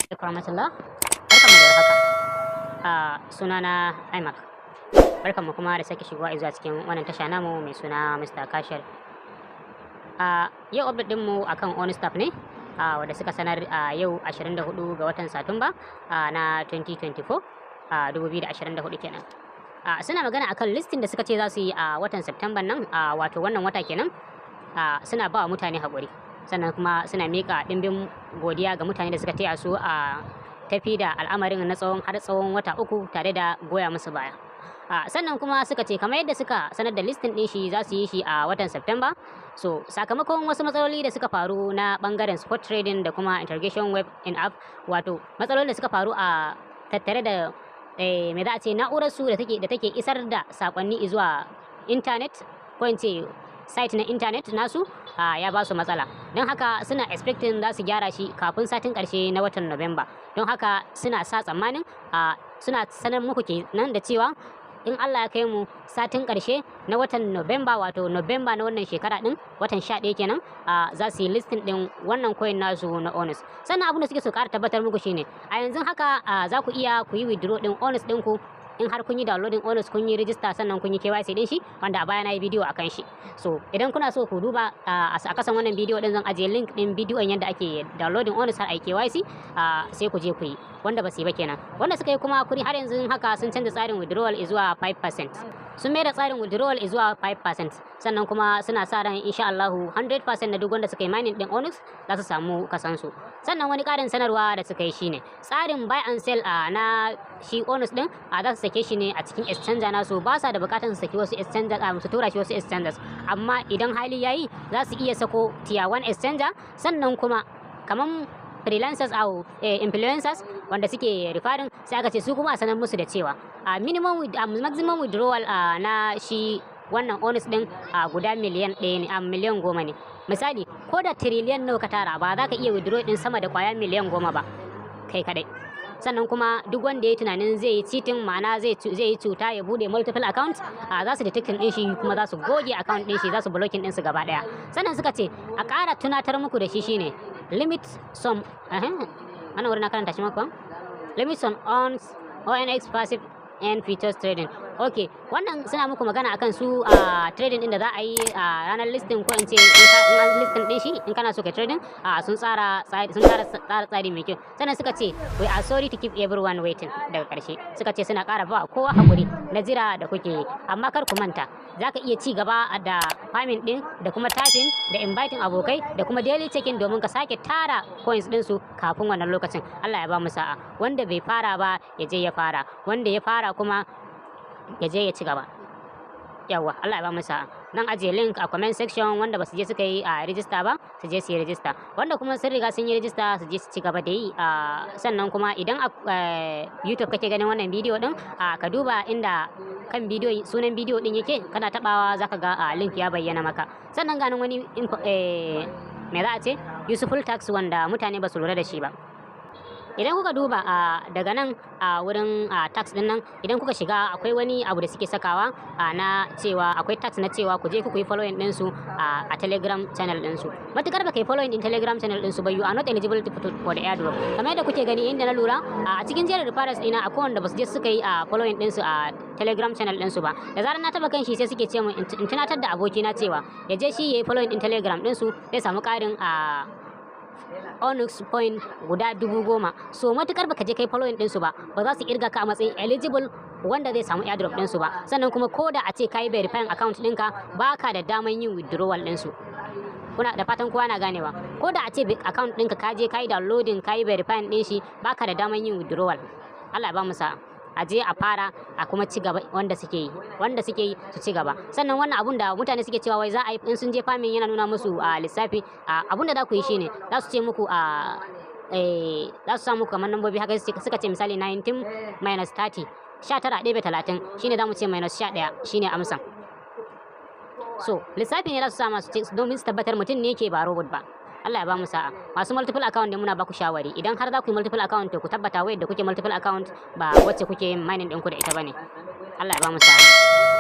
Rahmatullah. Barkanmu da warhaka. Sunana Aimak. Barkanmu kuma da sake shigowa zuwa cikin wannan tasha namu mai suna Mr. Kashir. Yau update ɗinmu akan Onus Tap ne, wanda suka sanar yau 24 ga watan Satumba na 2024, 2024 kenan. Suna magana akan listing da suka ce za su yi a watan September nan, wato wannan wata kenan. Suna ba wa mutane haƙuri. Sannan kuma suna miƙa ɗimbin godiya ga mutane da suka taya su a tafi da al'amarin na tsawon wata 3 tare da goya musu baya. Sannan kuma suka ce kamar yadda suka sanar da listing ɗin shi za su yi shi a watan September, so sakamakon wasu matsaloli da suka faru na ɓangaren spot trading da kuma interrogation web in app, wato matsaloli da suka faru a tattare da me za a ce na'urar su da take isar da sakonni zuwa internet, ko in ce site na internet nasu ya ba su matsala. Don haka suna expecting za su gyara shi kafin satin karshe na watan November. Don haka suna sa tsammanin suna sanar muku kenan da cewa in Allah ya kai mu satin karshe na watan November, wato November na wannan shekara din, watan 11 kenan, za su yi listing din wannan coin nasu na Onus. Sannan abin da suke so ƙara tabbatar muku shine a yanzu haka za ku iya ku yi withdraw din Onus ɗinku in har kun yi downloading Onus, kun yi register, sannan kun yi KYC din shi, wanda a baya na yi bidiyo akan shi. So idan kuna so ku duba a kasan wannan bidiyo din zan ajiye link din bidiyon yadda ake downloading Onus har ai KYC, sai ku je ku yi, wanda ba su yi ba kenan. Wanda suka yi kuma kuri har yanzu haka sun canza tsarin withdrawal zuwa 5%. Sun mai da tsarin withdrawal zuwa 5%. Sannan kuma suna sa ran insha Allah 100% na duk wanda suka yi mining din Onus za su samu kasansu. Sannan wani ƙarin sanarwa da suka yi shine tsarin buy and sell na shi Onus din za su sake shi ne a cikin exchanger nasu. Ba sa da bukatar su saki wasu exchanger, su tura shi wasu exchangers, amma idan hali yayi za su iya sako tier 1 exchanger. Sannan kuma kaman freelancers au influencers wanda suke referring, sai aka ce su kuma a sanar musu da cewa maximum withdrawal na shi wannan Onus din guda miliyan 1 ne, miliyan 10 ne. Misali, ko da trillion nawa ka tara ba za ka iya withdraw din sama da kwaya miliyan 10 ba kai kadai. Sannan kuma duk wanda ya yi tunanin zai yi cheating, ma'ana zai yi cuta ya bude multiple accounts, za su detecting din shi kuma za su goge account din shi, za su blocking din su gaba daya. Sannan suka ce a ƙara tunatar muku da shi shine limit some wannan wurin na karanta shi maka, limit on ONX passive and futures trading. Okay, wannan suna muku magana akan su trading din da za a yi a ranar listing, ko in ce in an listing din shi in kana so ka trading, sun tsara tsari mai kyau. Sannan suka ce we are sorry to keep everyone waiting. Daga karshe suka ce suna ƙara ba kowa hakuri na jira da kuke yi, amma kar ku manta za ka iya ci gaba da farming din da kuma tapping da inviting abokai da kuma daily checking domin ka sake tara coins din su kafin wannan lokacin. Allah ya ba mu sa'a, wanda bai fara ba ya je ya fara, wanda ya fara kuma ya je ya ci gaba. Yawwa, Allah ya ba mu sa'a. Nan ajiye link a comment section, wanda ba su je suka yi register ba su je su yi register, wanda kuma sun riga sun yi register su je su ci gaba da yi. Sannan kuma idan YouTube kake ganin wannan bidiyo din, ka duba inda kan bidiyo sunan bidiyo din yake, kana tabawa zaka ga link ya bayyana maka. Sannan ganin wani me za a ce useful tax wanda mutane ba su lura da shi ba. Idan kuka duba daga nan wurin tax din nan, idan kuka shiga akwai wani abu da suke sakawa na cewa akwai tax na cewa ku je ku yi following din su a Telegram channel din su. Matukar ba kai following din Telegram channel din su ba, you are not eligible for the airdrop. Kamar yadda kuke gani inda na lura a cikin jerin referrals ina akwai wanda ba su je suka yi following din su a Telegram channel din su ba. Da zarar na taba kan shi sai suke ce mun in tunatar da abokina cewa ya je shi yayi following din Telegram din su, zai samu karin Onus point guda 10,000. So matukar baka je kai following din su ba za su irga ka a matsayin eligible wanda zai samu airdrop din su ba. Sannan kuma ko da a ce kai verifying account ɗinka, baka da daman yin withdrawal din su. Kuna da fatan kowa na ganewa, ko da a ce account ɗinka ka je kai downloading kai verifying din shi, baka da daman yin withdrawal. Allah ya ba mu sa'a. A je a fara a kuma ci gaba, wanda suke yi su ci gaba. Sannan wannan abun da mutane suke cewa wai za a yi in sun je farming yana nuna musu lissafi, abun da za ku yi shine za su ce muku za su samu kamar nambobi haka, suka ce misali 19 minus 30, 19 ɗebe 30 shine za mu ce minus 11 shine amsan. So lissafi ne za su sa masu domin su tabbatar mutum ne ke ba robot ba. Allah ya ba mu sa'a. Masu multiple account da muna ba ku shawari, idan har za ku yi multiple account to ku tabbata wayar da kuke multiple account ba wacce kuke yin mining ɗinku da ita bane. Allah ya ba mu sa'a.